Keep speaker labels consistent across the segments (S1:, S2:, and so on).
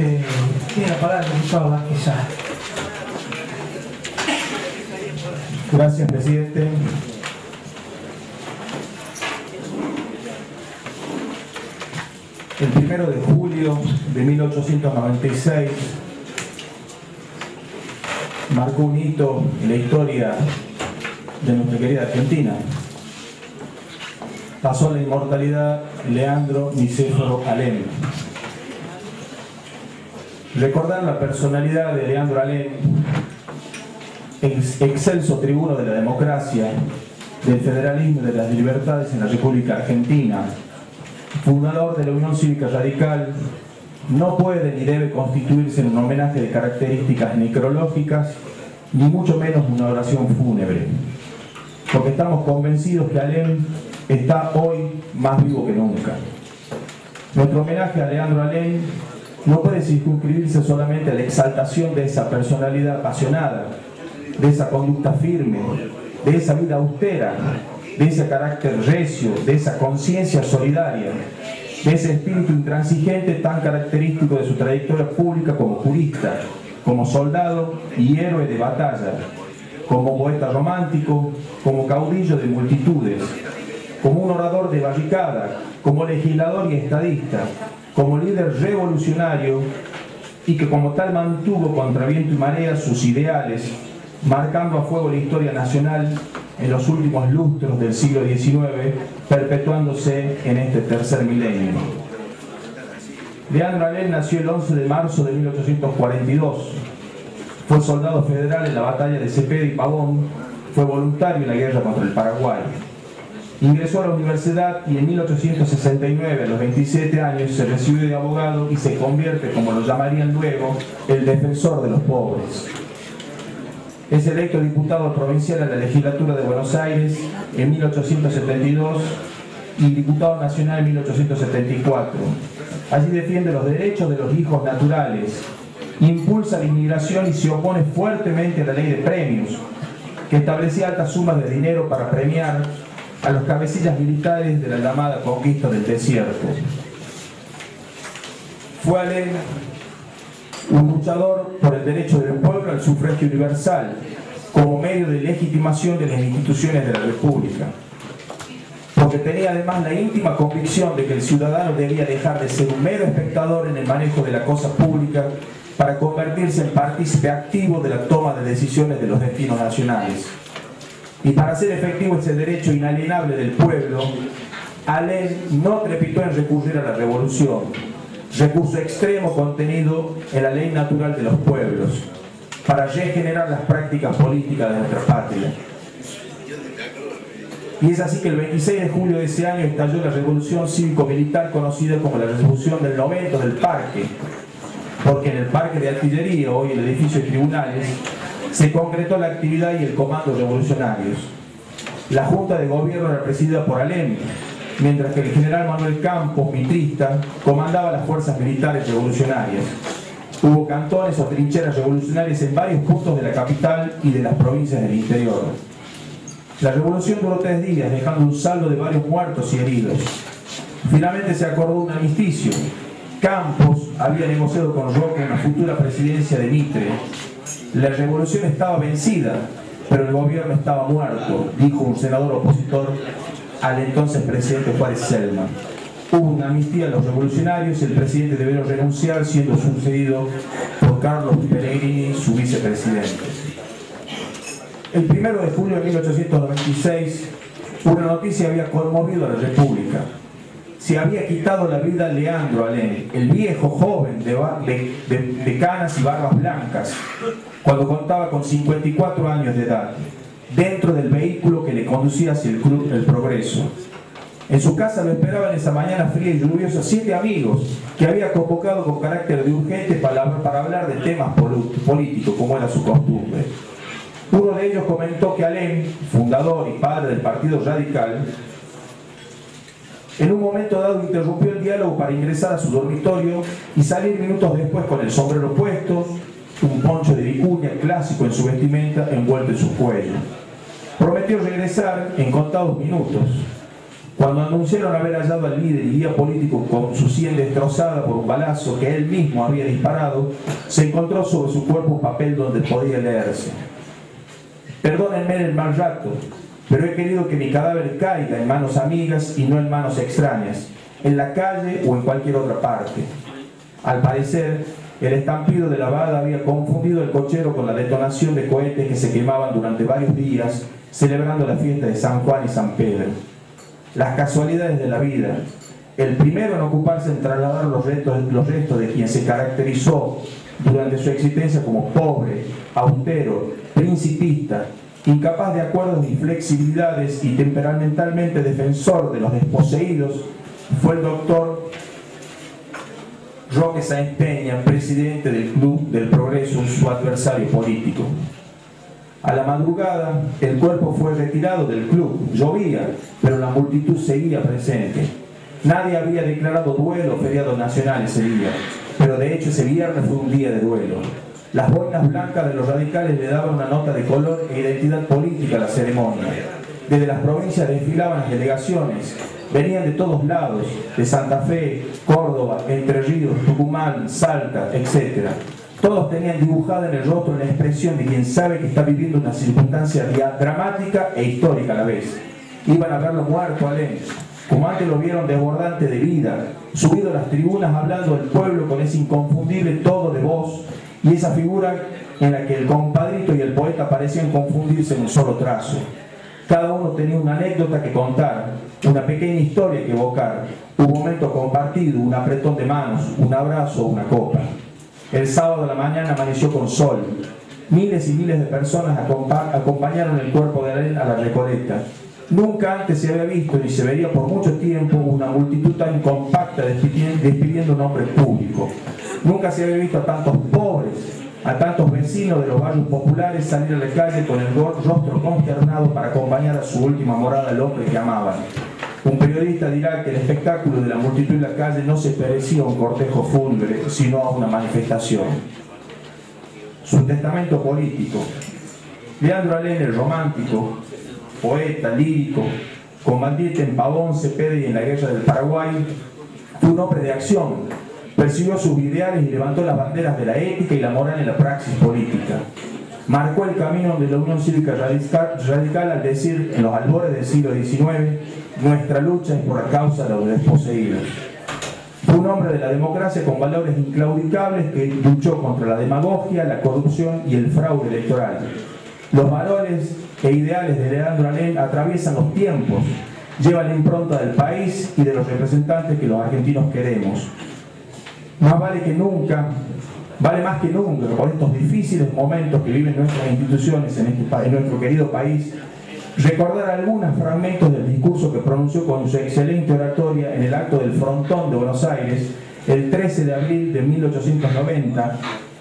S1: Tiene la palabra el diputado Vázquez Sá.
S2: Gracias, presidente. El 1 de julio de 1896 marcó un hito en la historia de nuestra querida Argentina. Pasó a la inmortalidad Leandro Nicéforo Alem. Recordar la personalidad de Leandro Alem, excelso tribuno de la democracia, del federalismo y de las libertades en la República Argentina, fundador de la Unión Cívica Radical, no puede ni debe constituirse en un homenaje de características necrológicas, ni mucho menos una oración fúnebre, porque estamos convencidos que Alem está hoy más vivo que nunca. Nuestro homenaje a Leandro Alem no puede circunscribirse solamente a la exaltación de esa personalidad apasionada, de esa conducta firme, de esa vida austera, de ese carácter recio, de esa conciencia solidaria, de ese espíritu intransigente tan característico de su trayectoria pública como jurista, como soldado y héroe de batalla, como poeta romántico, como caudillo de multitudes, como un orador de barricada, como legislador y estadista, como líder revolucionario y que como tal mantuvo contra viento y marea sus ideales, marcando a fuego la historia nacional en los últimos lustros del siglo XIX, perpetuándose en este tercer milenio. Leandro Alem nació el 11 de marzo de 1842. Fue soldado federal en la batalla de Cepeda y Pavón. Fue voluntario en la guerra contra el Paraguay. Ingresó a la universidad y en 1869, a los 27 años, se recibió de abogado y se convierte, como lo llamarían luego, el defensor de los pobres. Es electo diputado provincial a la legislatura de Buenos Aires en 1872 y diputado nacional en 1874. Allí defiende los derechos de los hijos naturales, impulsa la inmigración y se opone fuertemente a la ley de premios, que establecía altas sumas de dinero para premiar a los cabecillas militares de la llamada conquista del desierto. Fue Alem un luchador por el derecho del pueblo al sufragio universal como medio de legitimación de las instituciones de la República, porque tenía además la íntima convicción de que el ciudadano debía dejar de ser un mero espectador en el manejo de la cosa pública para convertirse en partícipe activo de la toma de decisiones de los destinos nacionales. Y para hacer efectivo ese derecho inalienable del pueblo, Alem no trepitó en recurrir a la revolución, recurso extremo contenido en la ley natural de los pueblos, para regenerar las prácticas políticas de nuestra patria. Y es así que el 26 de julio de ese año estalló la revolución cívico-militar conocida como la Revolución del Novento del Parque, porque en el Parque de Artillería, hoy el edificio de tribunales, se concretó la actividad y el comando revolucionarios. La Junta de Gobierno era presidida por Alem, mientras que el general Manuel Campos, mitrista, comandaba las fuerzas militares revolucionarias. Hubo cantones o trincheras revolucionarias en varios puntos de la capital y de las provincias del interior. La revolución duró 3 días, dejando un saldo de varios muertos y heridos. Finalmente se acordó un armisticio. Campos había negociado con Roca una futura presidencia de Mitre. La revolución estaba vencida, pero el gobierno estaba muerto, dijo un senador opositor al entonces presidente Juárez Selma. Hubo una amnistía a los revolucionarios y el presidente debió renunciar, siendo sucedido por Carlos Pellegrini, su vicepresidente. El 1 de julio de 1896, una noticia había conmovido a la República. Se había quitado la vida Leandro Alem, el viejo joven de canas y barbas blancas, cuando contaba con 54 años de edad, dentro del vehículo que le conducía hacia el Club El Progreso. En su casa lo esperaban esa mañana fría y lluviosa 7 amigos que había convocado con carácter de urgente para hablar de temas políticos, como era su costumbre. Uno de ellos comentó que Alem, fundador y padre del Partido Radical, en un momento dado interrumpió el diálogo para ingresar a su dormitorio y salir minutos después con el sombrero puesto, un poncho de vicuña clásico en su vestimenta envuelto en su cuello. Prometió regresar en contados minutos. Cuando anunciaron haber hallado al líder y guía político con su sien destrozada por un balazo que él mismo había disparado, se encontró sobre su cuerpo un papel donde podía leerse: perdónenme el mal rato, pero he querido que mi cadáver caiga en manos amigas y no en manos extrañas, en la calle o en cualquier otra parte. Al parecer, el estampido de la bala había confundido el cochero con la detonación de cohetes que se quemaban durante varios días, celebrando la fiesta de San Juan y San Pedro. Las casualidades de la vida. El primero en ocuparse en trasladar los restos de quien se caracterizó durante su existencia como pobre, austero, principista, incapaz de acuerdos ni flexibilidades y temperamentalmente defensor de los desposeídos, fue el doctor Roque Sáenz Peña, presidente del Club del Progreso, su adversario político. A la madrugada, el cuerpo fue retirado del club. Llovía, pero la multitud seguía presente. Nadie había declarado duelo o feriado nacional ese día, pero de hecho ese viernes fue un día de duelo. Las boinas blancas de los radicales le daban una nota de color e identidad política a la ceremonia. Desde las provincias desfilaban las delegaciones. Venían de todos lados, de Santa Fe, Córdoba, Entre Ríos, Tucumán, Salta, etc. Todos tenían dibujada en el rostro la expresión de quien sabe que está viviendo una circunstancia dramática e histórica a la vez. Iban a verlo muerto a Alem, como antes lo vieron desbordante de vida, subido a las tribunas hablando del pueblo con ese inconfundible todo de voz y esa figura en la que el compadrito y el poeta parecían confundirse en un solo trazo. Cada uno tenía una anécdota que contar, una pequeña historia que evocar, un momento compartido, un apretón de manos, un abrazo o una copa. El sábado a la mañana amaneció con sol. Miles y miles de personas acompañaron el cuerpo de Alem a la Recoleta. Nunca antes se había visto, ni se vería por mucho tiempo, una multitud tan compacta despidiendo un hombre público. Nunca se había visto a tantos pobres, a tantos vecinos de los barrios populares salir a la calle con el rostro consternado para acompañar a su última morada al hombre que amaban. Un periodista dirá que el espectáculo de la multitud en la calle no se parecía a un cortejo fúnebre, sino a una manifestación. Su testamento político. Leandro Alem, el romántico, poeta, lírico, combatiente en Pavón, Cepeda y en la Guerra del Paraguay, fue un hombre de acción, persiguió sus ideales y levantó las banderas de la ética y la moral en la praxis política. Marcó el camino de la Unión Cívica Radical al decir, en los albores del siglo XIX, nuestra lucha es por la causa de los desposeídos. Fue un hombre de la democracia con valores inclaudicables que luchó contra la demagogia, la corrupción y el fraude electoral. Los valores e ideales de Leandro Alem atraviesan los tiempos, llevan la impronta del país y de los representantes que los argentinos queremos. Más vale que nunca, vale más que nunca, por estos difíciles momentos que viven nuestras instituciones en nuestro querido país, recordar algunos fragmentos del discurso que pronunció con su excelente oratoria en el acto del Frontón de Buenos Aires el 13 de abril de 1890,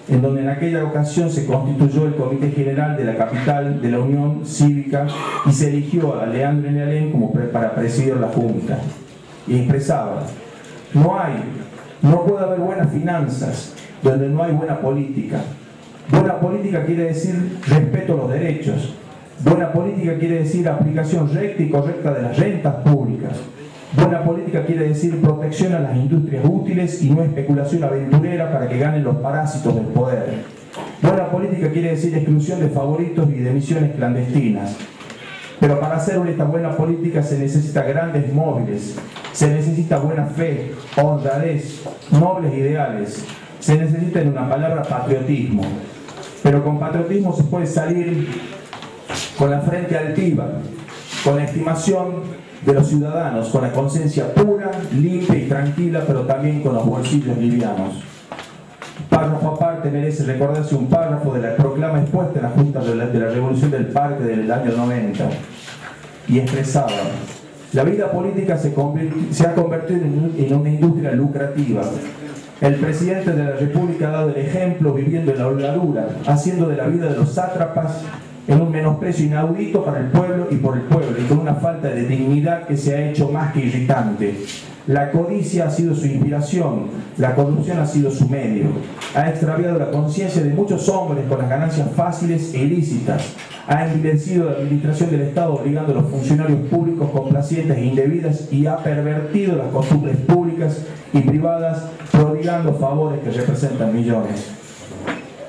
S2: en donde en aquella ocasión se constituyó el Comité General de la capital de la Unión Cívica y se eligió a Leandro Alem como para presidir la Junta. Y expresaba: no puede haber buenas finanzas donde no hay buena política. Buena política quiere decir respeto a los derechos. Buena política quiere decir aplicación recta y correcta de las rentas públicas. Buena política quiere decir protección a las industrias útiles y no especulación aventurera para que ganen los parásitos del poder. Buena política quiere decir exclusión de favoritos y de misiones clandestinas. Pero para hacer esta buena política se necesita grandes móviles, se necesita buena fe, honradez, nobles ideales, se necesita, en una palabra, patriotismo. Pero con patriotismo se puede salir con la frente altiva, con la estimación de los ciudadanos, con la conciencia pura, limpia y tranquila, pero también con los bolsillos livianos. Párrafo aparte merece recordarse un párrafo de la proclama expuesta en la Junta de la Revolución del Parque del año 90, y expresaba: la vida política se ha convertido en una industria lucrativa. El presidente de la República ha dado el ejemplo viviendo en la holgadura, haciendo de la vida de los sátrapas en un menosprecio inaudito para el pueblo y por el pueblo, y con una falta de dignidad que se ha hecho más que irritante. La codicia ha sido su inspiración, la corrupción ha sido su medio. Ha extraviado la conciencia de muchos hombres con las ganancias fáciles e ilícitas. Ha envilecido la administración del Estado, obligando a los funcionarios públicos complacientes e indebidas, y ha pervertido las costumbres públicas y privadas, prodigando favores que representan millones.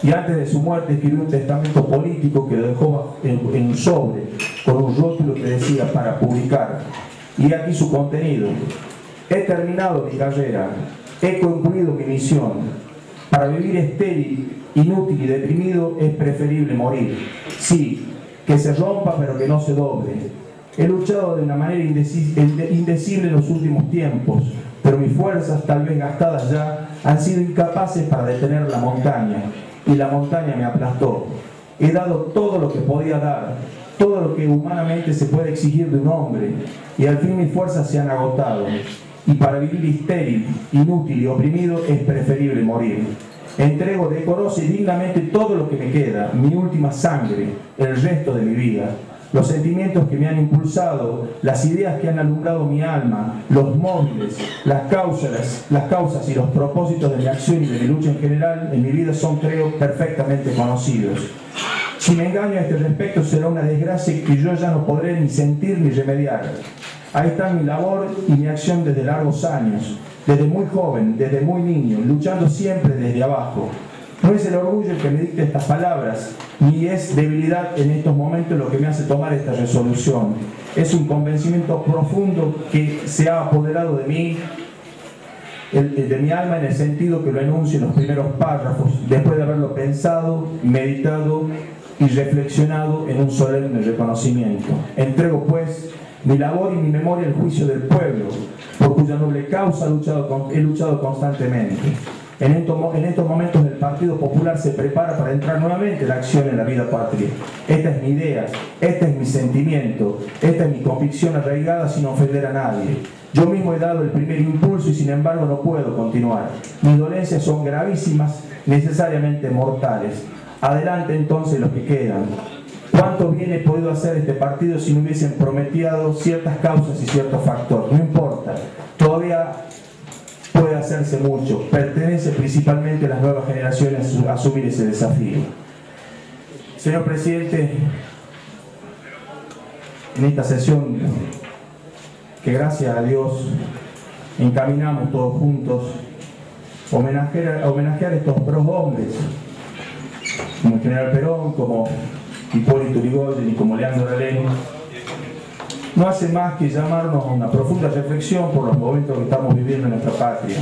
S2: Y antes de su muerte escribió un testamento político que lo dejó en un sobre, con un rótulo que decía "para publicar". Y aquí su contenido: he terminado mi carrera, he concluido mi misión. Para vivir estéril, inútil y deprimido es preferible morir. Sí, que se rompa pero que no se doble. He luchado de una manera indecible en los últimos tiempos, pero mis fuerzas, tal vez gastadas ya, han sido incapaces para detener la montaña, y la montaña me aplastó. He dado todo lo que podía dar, todo lo que humanamente se puede exigir de un hombre, y al fin mis fuerzas se han agotado. Y para vivir estéril, inútil y oprimido es preferible morir. Entrego decorosa y dignamente todo lo que me queda, mi última sangre, el resto de mi vida. Los sentimientos que me han impulsado, las ideas que han alumbrado mi alma, los móviles, las causas y los propósitos de mi acción y de mi lucha en general en mi vida son, creo, perfectamente conocidos. Si me engaño a este respecto, será una desgracia que yo ya no podré ni sentir ni remediar. Ahí está mi labor y mi acción desde largos años, desde muy joven, desde muy niño, luchando siempre desde abajo. No es el orgullo el que me dicta estas palabras, ni es debilidad en estos momentos lo que me hace tomar esta resolución. Es un convencimiento profundo que se ha apoderado de mí, de mi alma, en el sentido que lo enuncio en los primeros párrafos, después de haberlo pensado, meditado y reflexionado en un solemne reconocimiento. Entrego, pues, mi labor y mi memoria al juicio del pueblo, por cuya noble causa he luchado constantemente. En estos momentos el Partido Popular se prepara para entrar nuevamente en la acción en la vida patria. Esta es mi idea, este es mi sentimiento, esta es mi convicción arraigada sin ofender a nadie. Yo mismo he dado el primer impulso y sin embargo no puedo continuar. Mis dolencias son gravísimas, necesariamente mortales. Adelante entonces los que quedan. ¿Cuánto bien he podido hacer este partido si no hubiesen prometido ciertas causas y ciertos factores? No importa, todavía puede hacerse mucho. Pertenece principalmente a las nuevas generaciones a asumir ese desafío. Señor Presidente, en esta sesión que gracias a Dios encaminamos todos juntos, homenajear a estos dos hombres, como el general Perón, como Hipólito Yrigoyen y como Leandro Raleni, no hace más que llamarnos a una profunda reflexión por los momentos que estamos viviendo en nuestra patria.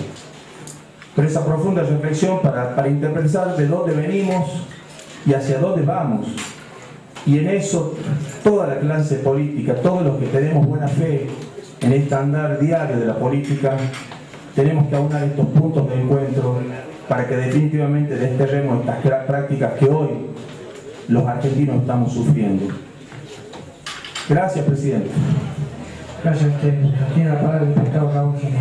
S2: Pero esa profunda reflexión para interpretar de dónde venimos y hacia dónde vamos. Y en eso toda la clase política, todos los que tenemos buena fe en este andar diario de la política, tenemos que aunar estos puntos de encuentro para que definitivamente desterremos estas prácticas que hoy los argentinos estamos sufriendo. Gracias, presidente.
S1: Gracias a usted. Tiene la palabra el diputado Raúl Jiménez.